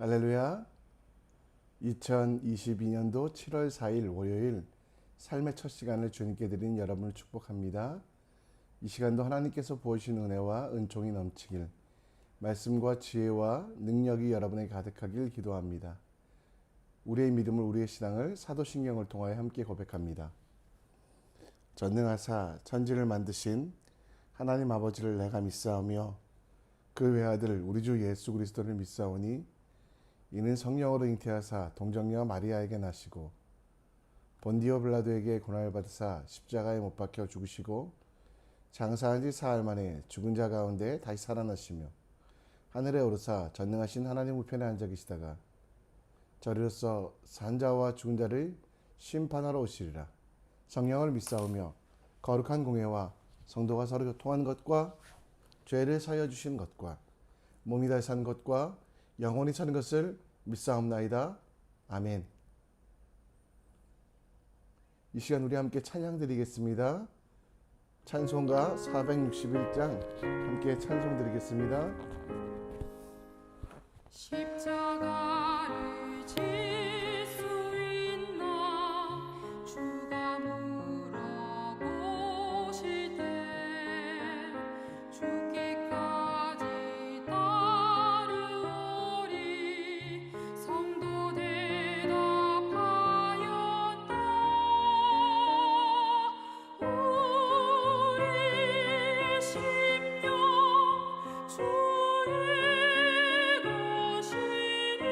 할렐루야. 2022년도 7월 4일 월요일 삶의 첫 시간을 주님께 드린 여러분을 축복합니다. 이 시간도 하나님께서 부어주신 은혜와 은총이 넘치길, 말씀과 지혜와 능력이 여러분에게 가득하길 기도합니다. 우리의 믿음을, 우리의 신앙을 사도신경을 통하여 함께 고백합니다. 전능하사 천지를 만드신 하나님 아버지를 내가 믿사오며 그 외아들 우리 주 예수 그리스도를 믿사오니 이는 성령으로 잉태하사 동정녀 마리아에게 나시고 본디오 빌라도에게 고난을 받으사 십자가에 못 박혀 죽으시고 장사한 지 사흘 만에 죽은 자 가운데 다시 살아나시며 하늘에 오르사 전능하신 하나님 우편에 앉아 계시다가 저리로서 산 자와 죽은 자를 심판하러 오시리라. 성령을 믿사오며 거룩한 공회와 성도가 서로 교통한 것과 죄를 사여 주신 것과 몸이 다시 산 것과 영원히 사는 것을 믿사옵나이다. 아멘. 이 시간 우리 함께 찬양 드리겠습니다. 찬송가 461장 함께 찬송 드리겠습니다. 십자가를 질 수 있나 주가 물어보시되 죽기까지 따르오리. 성도 대답하였다. 우리의 심령 주의 것이니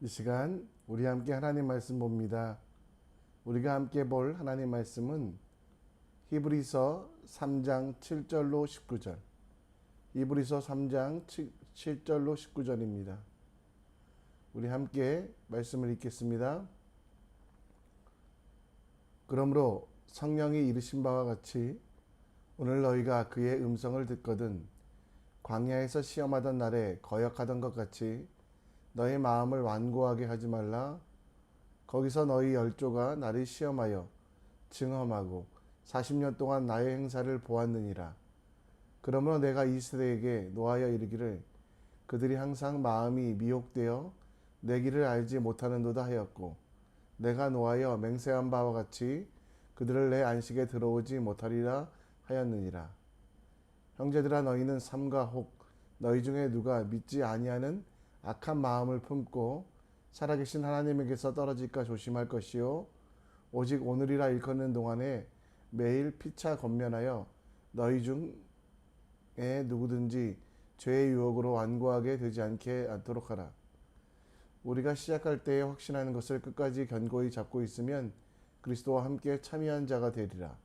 이 시간 우리 함께 하나님 말씀 봅니다. 우리가 함께 볼 하나님 말씀은 히브리서 3장 7절로 19절. 히브리서 3장 7절로 19절입니다. 우리 함께 말씀을 읽겠습니다. 그러므로 성령이 이르신 바와 같이 오늘 너희가 그의 음성을 듣거든 광야에서 시험하던 날에 거역하던 것 같이 너희 마음을 완고하게 하지 말라. 거기서 너희 열조가 나를 시험하여 증험하고 40년 동안 나의 행사를 보았느니라. 그러므로 내가 이 세대에게 노하여 이르기를 그들이 항상 마음이 미혹되어 내 길을 알지 못하는도다 하였고 내가 노하여 맹세한 바와 같이 그들을 내 안식에 들어오지 못하리라 하였느니라. 형제들아 너희는 삼가 혹 너희 중에 누가 믿지 아니하는 악한 마음을 품고 살아계신 하나님에게서 떨어질까 조심할 것이요 오직 오늘이라 일컫는 동안에 매일 피차 권면하여 너희 중에 누구든지 죄의 유혹으로 완고하게 되지 않도록 하라. 우리가 시작할 때에 확신하는 것을 끝까지 견고히 잡고 있으면 그리스도와 함께 참여한 자가 되리라.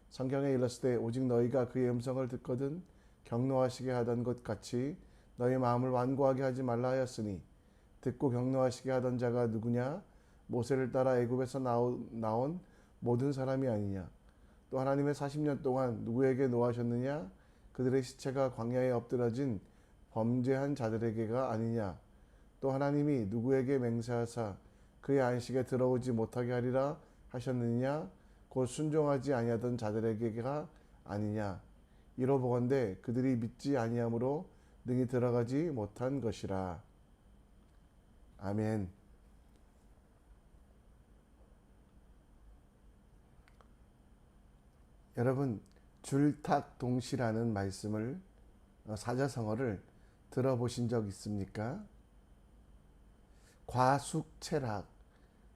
성경에 일렀을 때 오직 너희가 그의 음성을 듣거든 경노하시게 하던 것 같이 너희 마음을 완고하게 하지 말라 하였으니 듣고 경노하시게 하던 자가 누구냐? 모세를 따라 애굽에서 나온 모든 사람이 아니냐? 또 하나님의 40년 동안 누구에게 노하셨느냐? 그들의 시체가 광야에 엎드러진 범죄한 자들에게가 아니냐? 또 하나님이 누구에게 맹세하사 그의 안식에 들어오지 못하게 하리라 하셨느냐? 곧 순종하지 아니하던 자들에게가 아니냐? 이로 보건대 그들이 믿지 아니함으로 능히 들어가지 못한 것이라. 아멘. 여러분, 줄탁동시라는 말씀을 사자성어를 들어보신 적 있습니까? 과숙체락,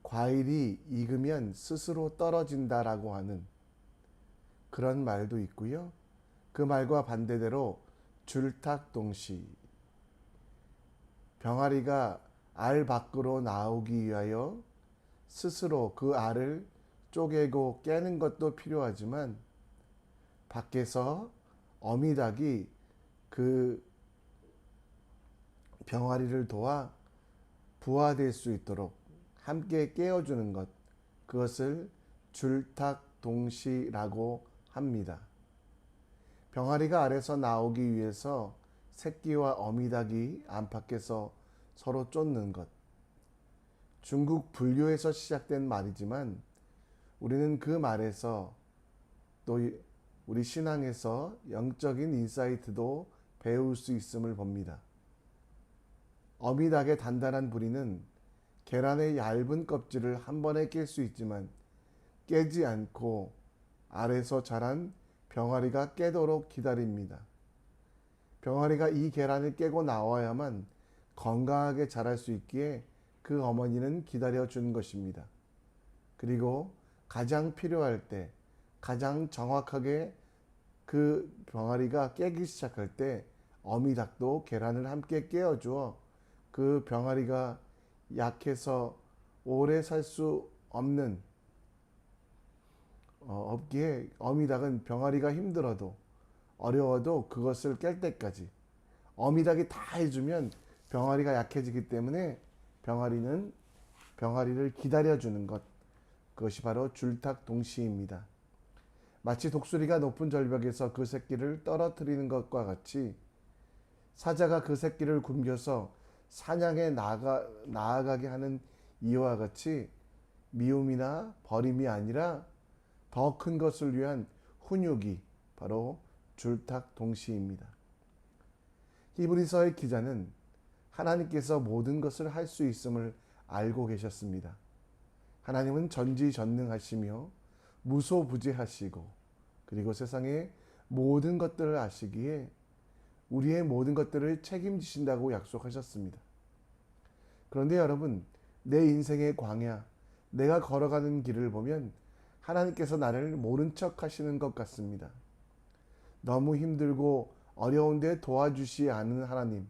과일이 익으면 스스로 떨어진다라고 하는 그런 말도 있고요. 그 말과 반대대로 줄탁동시, 병아리가 알 밖으로 나오기 위하여 스스로 그 알을 쪼개고 깨는 것도 필요하지만 밖에서 어미닭이 그 병아리를 도와 부화될 수 있도록 함께 깨워주는 것, 그것을 줄탁동시라고 합니다. 병아리가 알에서 나오기 위해서 새끼와 어미닭이 안팎에서 서로 쫓는 것. 중국 불교에서 시작된 말이지만 우리는 그 말에서 또 우리 신앙에서 영적인 인사이트도 배울 수 있음을 봅니다. 어미닭의 단단한 부리는 계란의 얇은 껍질을 한 번에 깰 수 있지만 깨지 않고 알에서 자란 병아리가 깨도록 기다립니다. 병아리가 이 계란을 깨고 나와야만 건강하게 자랄 수 있기에 그 어머니는 기다려주는 것입니다. 그리고 가장 필요할 때, 가장 정확하게 그 병아리가 깨기 시작할 때 어미닭도 계란을 함께 깨어주어 그 병아리가 약해서 오래 살 수 없기에 어미닭은 병아리가 힘들어도 어려워도 그것을 깰 때까지 어미닭이 다 해주면 병아리가 약해지기 때문에 병아리를 기다려주는 것, 그것이 바로 줄탁동시입니다. 마치 독수리가 높은 절벽에서 그 새끼를 떨어뜨리는 것과 같이 사자가 그 새끼를 굶겨서 사냥에 나아가게 하는 이와 같이 미움이나 버림이 아니라 더 큰 것을 위한 훈육이 바로 줄탁동시입니다. 히브리서의 기자는 하나님께서 모든 것을 할 수 있음을 알고 계셨습니다. 하나님은 전지전능하시며 무소부재하시고 그리고 세상의 모든 것들을 아시기에 우리의 모든 것들을 책임지신다고 약속하셨습니다. 그런데 여러분, 내 인생의 광야, 내가 걸어가는 길을 보면 하나님께서 나를 모른 척 하시는 것 같습니다. 너무 힘들고 어려운데 도와주시 않은 하나님,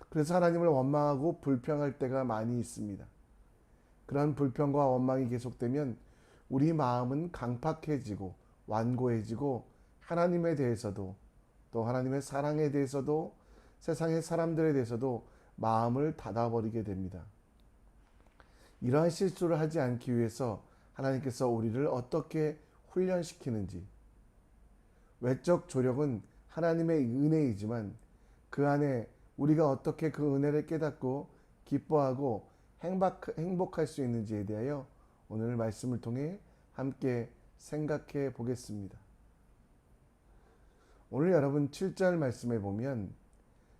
그래서 하나님을 원망하고 불평할 때가 많이 있습니다. 그런 불평과 원망이 계속되면 우리 마음은 강팍해지고 완고해지고 하나님에 대해서도 또 하나님의 사랑에 대해서도 세상의 사람들에 대해서도 마음을 닫아버리게 됩니다. 이러한 실수를 하지 않기 위해서 하나님께서 우리를 어떻게 훈련시키는지, 외적 조력은 하나님의 은혜이지만 그 안에 우리가 어떻게 그 은혜를 깨닫고 기뻐하고 행복할 수 있는지에 대하여 오늘 말씀을 통해 함께 생각해 보겠습니다. 오늘 여러분 7절 말씀에 보면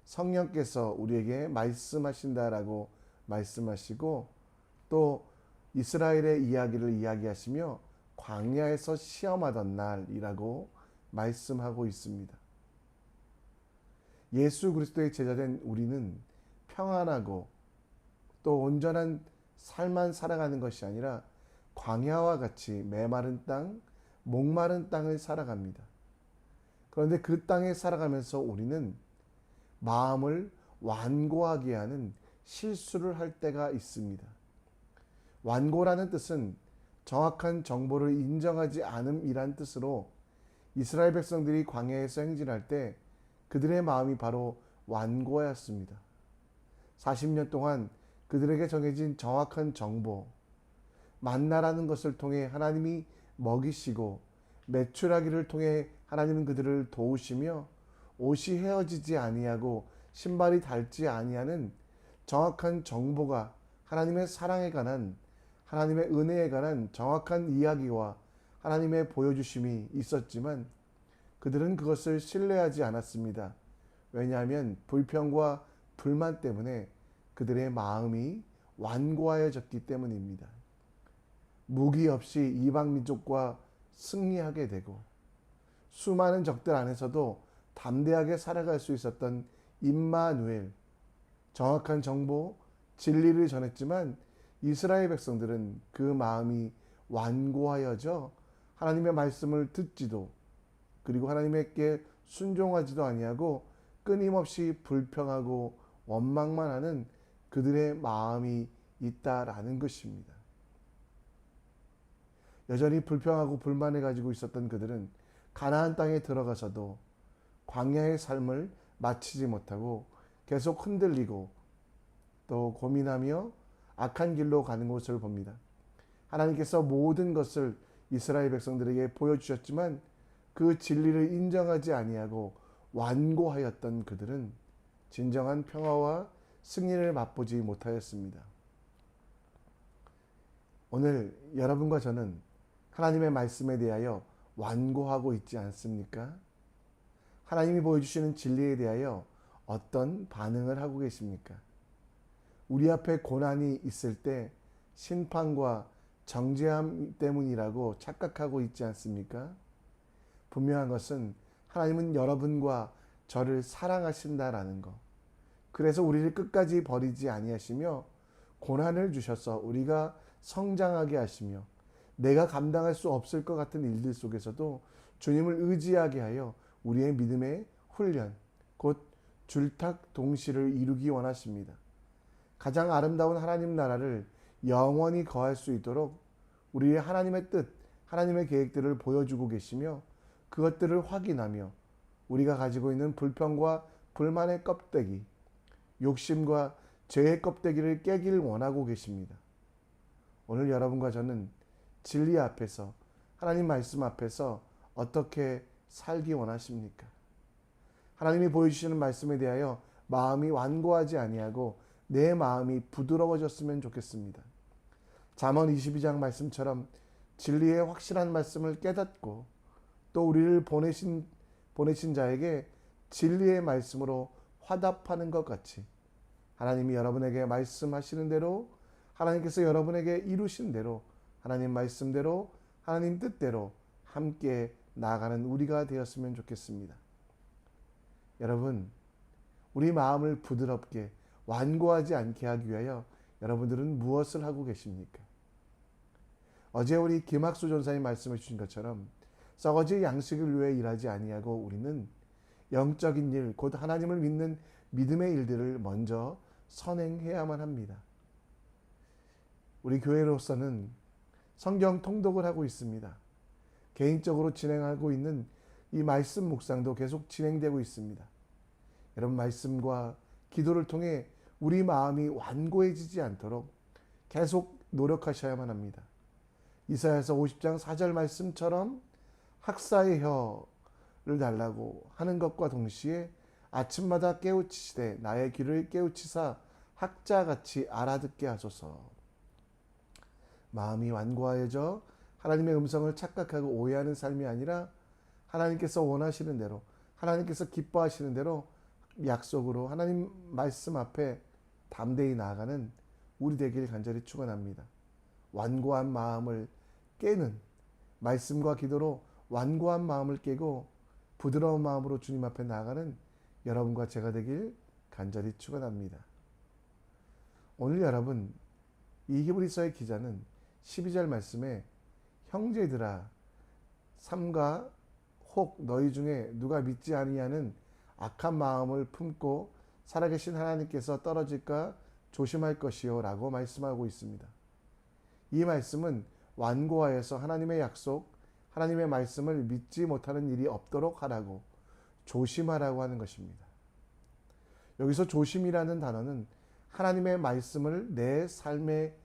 성령께서 우리에게 말씀하신다라고 말씀하시고 또 이스라엘의 이야기를 이야기하시며 광야에서 시험하던 날이라고 말씀하고 있습니다. 예수 그리스도의 제자된 우리는 평안하고 또 온전한 삶만 살아가는 것이 아니라 광야와 같이 메마른 땅, 목마른 땅을 살아갑니다. 그런데 그 땅에 살아가면서 우리는 마음을 완고하게 하는 실수를 할 때가 있습니다. 완고라는 뜻은 정확한 정보를 인정하지 않음이란 뜻으로 이스라엘 백성들이 광야에서 행진할 때 그들의 마음이 바로 완고하였습니다. 40년 동안 그들에게 정해진 정확한 정보, 만나라는 것을 통해 하나님이 먹이시고 메추라기를 통해 하나님은 그들을 도우시며 옷이 헤어지지 아니하고 신발이 닳지 아니하는 정확한 정보가 하나님의 사랑에 관한 하나님의 은혜에 관한 정확한 이야기와 하나님의 보여주심이 있었지만 그들은 그것을 신뢰하지 않았습니다. 왜냐하면 불평과 불만 때문에 그들의 마음이 완고하여졌기 때문입니다. 무기 없이 이방 민족과 승리하게 되고 수많은 적들 안에서도 담대하게 살아갈 수 있었던 임마누엘, 정확한 정보, 진리를 전했지만 이스라엘 백성들은 그 마음이 완고하여져 하나님의 말씀을 듣지도 그리고 하나님께 순종하지도 아니하고 끊임없이 불평하고 원망만 하는 그들의 마음이 있다라는 것입니다. 여전히 불평하고 불만을 가지고 있었던 그들은 가나안 땅에 들어가서도 광야의 삶을 마치지 못하고 계속 흔들리고 또 고민하며 악한 길로 가는 것을 봅니다. 하나님께서 모든 것을 이스라엘 백성들에게 보여주셨지만 그 진리를 인정하지 아니하고 완고하였던 그들은 진정한 평화와 승리를 맛보지 못하였습니다. 오늘 여러분과 저는 하나님의 말씀에 대하여 완고하고 있지 않습니까? 하나님이 보여주시는 진리에 대하여 어떤 반응을 하고 계십니까? 우리 앞에 고난이 있을 때 심판과 정죄함 때문이라고 착각하고 있지 않습니까? 분명한 것은 하나님은 여러분과 저를 사랑하신다라는 것. 그래서 우리를 끝까지 버리지 아니하시며 고난을 주셔서 우리가 성장하게 하시며 내가 감당할 수 없을 것 같은 일들 속에서도 주님을 의지하게 하여 우리의 믿음의 훈련, 곧 줄탁 동시를 이루기 원하십니다. 가장 아름다운 하나님 나라를 영원히 거할 수 있도록 우리의 하나님의 뜻, 하나님의 계획들을 보여주고 계시며 그것들을 확인하며 우리가 가지고 있는 불평과 불만의 껍데기, 욕심과 죄의 껍데기를 깨길 원하고 계십니다. 오늘 여러분과 저는 진리 앞에서 하나님 말씀 앞에서 어떻게 살기 원하십니까? 하나님이 보여주시는 말씀에 대하여 마음이 완고하지 아니하고 내 마음이 부드러워졌으면 좋겠습니다. 잠언 22장 말씀처럼 진리의 확실한 말씀을 깨닫고 또 우리를 보내신 자에게 진리의 말씀으로 화답하는 것 같이 하나님이 여러분에게 말씀하시는 대로 하나님께서 여러분에게 이루신 대로 하나님 말씀대로 하나님 뜻대로 함께 나아가는 우리가 되었으면 좋겠습니다. 여러분, 우리 마음을 부드럽게 완고하지 않게 하기 위하여 여러분들은 무엇을 하고 계십니까? 어제 우리 김학수 전사님 말씀해 주신 것처럼 썩어질 양식을 위해 일하지 아니하고 우리는 영적인 일, 곧 하나님을 믿는 믿음의 일들을 먼저 선행해야만 합니다. 우리 교회로서는 성경 통독을 하고 있습니다. 개인적으로 진행하고 있는 이 말씀 묵상도 계속 진행되고 있습니다. 여러분, 말씀과 기도를 통해 우리 마음이 완고해지지 않도록 계속 노력하셔야만 합니다. 이사야서 50장 4절 말씀처럼 학사의 혀를 달라고 하는 것과 동시에 아침마다 깨우치시되 나의 귀를 깨우치사 학자같이 알아듣게 하소서. 마음이 완고하여져 하나님의 음성을 착각하고 오해하는 삶이 아니라 하나님께서 원하시는 대로, 하나님께서 기뻐하시는 대로 약속으로 하나님 말씀 앞에 담대히 나아가는 우리 되길 간절히 축원합니다. 완고한 마음을 깨는, 말씀과 기도로 완고한 마음을 깨고 부드러운 마음으로 주님 앞에 나아가는 여러분과 제가 되길 간절히 축원합니다. 오늘 여러분, 이 히브리서의 기자는 12절 말씀에 형제들아 삼가 혹 너희 중에 누가 믿지 아니하는 악한 마음을 품고 살아계신 하나님께서 떨어질까 조심할 것이요 라고 말씀하고 있습니다. 이 말씀은 완고하여서 하나님의 약속, 하나님의 말씀을 믿지 못하는 일이 없도록 하라고, 조심하라고 하는 것입니다. 여기서 조심이라는 단어는 하나님의 말씀을 내 삶의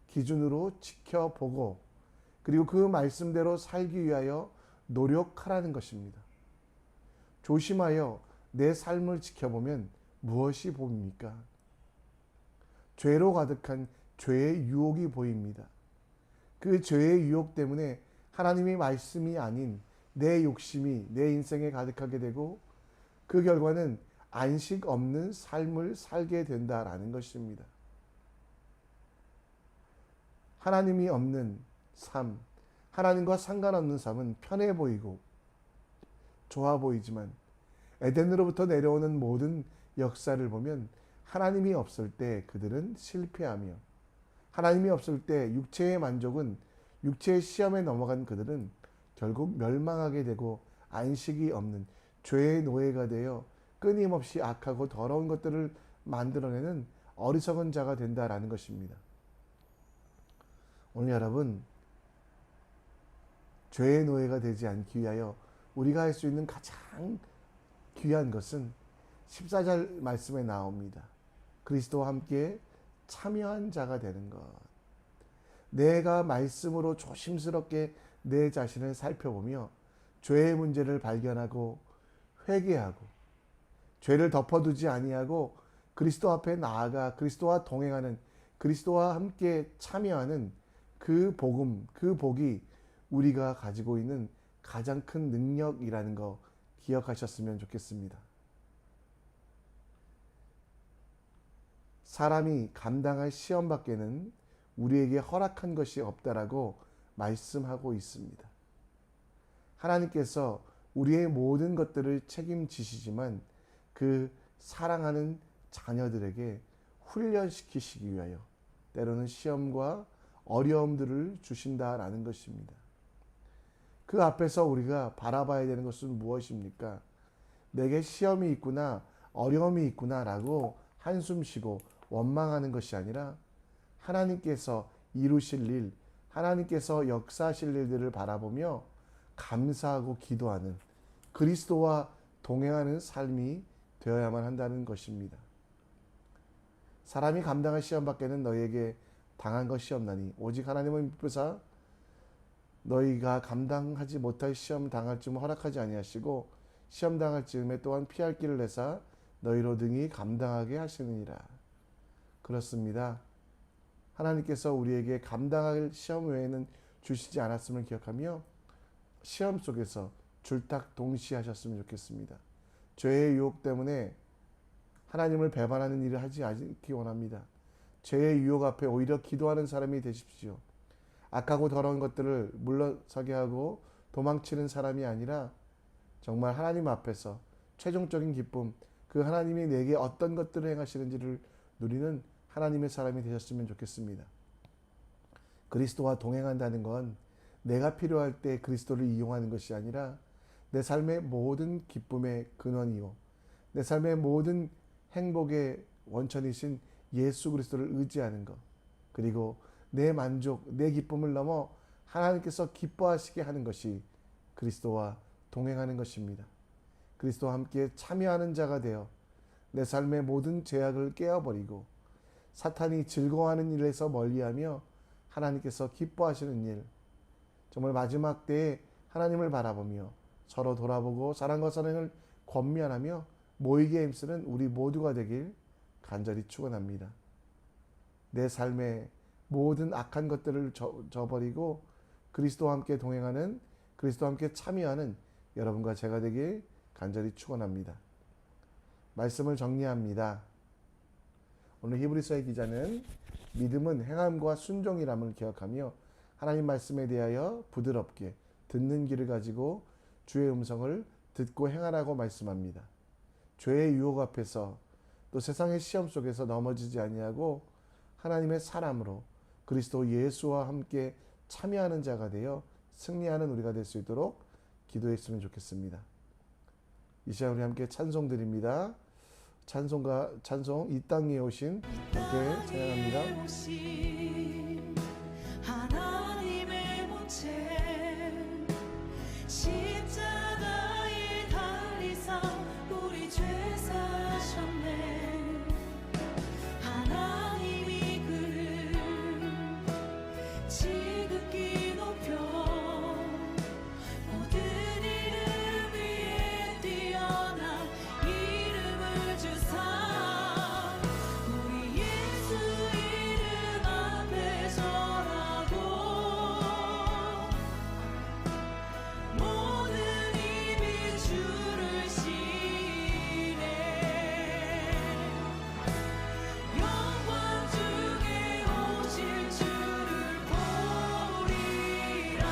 기준으로 지켜보고 그리고 그 말씀대로 살기 위하여 노력하라는 것입니다. 조심하여 내 삶을 지켜보면 무엇이 보입니까? 죄로 가득한 죄의 유혹이 보입니다. 그 죄의 유혹 때문에 하나님의 말씀이 아닌 내 욕심이 내 인생에 가득하게 되고 그 결과는 안식 없는 삶을 살게 된다라는 것입니다. 하나님이 없는 삶, 하나님과 상관없는 삶은 편해 보이고 좋아 보이지만 에덴으로부터 내려오는 모든 역사를 보면 하나님이 없을 때 그들은 실패하며 하나님이 없을 때 육체의 만족은 육체의 시험에 넘어간 그들은 결국 멸망하게 되고 안식이 없는 죄의 노예가 되어 끊임없이 악하고 더러운 것들을 만들어내는 어리석은 자가 된다라는 것입니다. 오늘 여러분, 죄의 노예가 되지 않기 위하여 우리가 할 수 있는 가장 귀한 것은 14절 말씀에 나옵니다. 그리스도와 함께 참여한 자가 되는 것. 내가 말씀으로 조심스럽게 내 자신을 살펴보며 죄의 문제를 발견하고 회개하고 죄를 덮어두지 아니하고 그리스도 앞에 나아가 그리스도와 동행하는, 그리스도와 함께 참여하는 그 복음, 그 복이 우리가 가지고 있는 가장 큰 능력이라는 거 기억하셨으면 좋겠습니다. 사람이 감당할 시험 밖에는 우리에게 허락한 것이 없다라고 말씀하고 있습니다. 하나님께서 우리의 모든 것들을 책임지시지만 그 사랑하는 자녀들에게 훈련시키시기 위하여 때로는 시험과 어려움들을 주신다라는 것입니다. 그 앞에서 우리가 바라봐야 되는 것은 무엇입니까? 내게 시험이 있구나, 어려움이 있구나 라고 한숨 쉬고 원망하는 것이 아니라 하나님께서 이루실 일, 하나님께서 역사하실 일들을 바라보며 감사하고 기도하는 그리스도와 동행하는 삶이 되어야만 한다는 것입니다. 사람이 감당할 시험 밖에는 너희에게 당한 것이 없나니 오직 하나님은 미쁘사 너희가 감당하지 못할 시험 당할 쯤 허락하지 아니하시고 시험 당할 즈음에 또한 피할 길을 내사 너희로 등이 감당하게 하시느니라. 그렇습니다. 하나님께서 우리에게 감당할 시험 외에는 주시지 않았음을 기억하며 시험 속에서 줄딱 동시하셨으면 좋겠습니다. 죄의 유혹 때문에 하나님을 배반하는 일을 하지 않기 원합니다. 죄의 유혹 앞에 오히려 기도하는 사람이 되십시오. 악하고 더러운 것들을 물러서게 하고 도망치는 사람이 아니라 정말 하나님 앞에서 최종적인 기쁨, 그 하나님이 내게 어떤 것들을 행하시는지를 누리는 하나님의 사람이 되셨으면 좋겠습니다. 그리스도와 동행한다는 건 내가 필요할 때 그리스도를 이용하는 것이 아니라 내 삶의 모든 기쁨의 근원이요, 내 삶의 모든 행복의 원천이신 예수 그리스도를 의지하는 것, 그리고 내 만족, 내 기쁨을 넘어 하나님께서 기뻐하시게 하는 것이 그리스도와 동행하는 것입니다. 그리스도와 함께 참여하는 자가 되어 내 삶의 모든 제약을 깨어버리고 사탄이 즐거워하는 일에서 멀리하며 하나님께서 기뻐하시는 일, 정말 마지막 때에 하나님을 바라보며 서로 돌아보고 사랑과 사랑을 권면하며 모이게 힘쓰는 우리 모두가 되길 간절히 축원합니다. 내 삶의 모든 악한 것들을 저버리고 그리스도와 함께 동행하는, 그리스도와 함께 참여하는 여러분과 제가 되길 간절히 축원합니다. 말씀을 정리합니다. 오늘 히브리서의 기자는 믿음은 행함과 순종이람을 기억하며 하나님 말씀에 대하여 부드럽게 듣는 귀를 가지고 주의 음성을 듣고 행하라고 말씀합니다. 죄의 유혹 앞에서 또 세상의 시험 속에서 넘어지지 아니하고 하나님의 사람으로 그리스도 예수와 함께 참여하는 자가 되어 승리하는 우리가 될 수 있도록 기도했으면 좋겠습니다. 이 시간 우리 함께 찬송 드립니다. 찬송 이 땅에 오신 함께 찬양합니다. 하나님의 본체 십자가에 달리사 우리 죄 사셨네. 하나님이 그를 지극히 높여 모든 이름 위에 뛰어난 이름을 주사 우리 예수 이름 앞에 절하고 모든 입이 주를 시네. 영광 중에 오실 주를 보리라.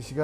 이 시간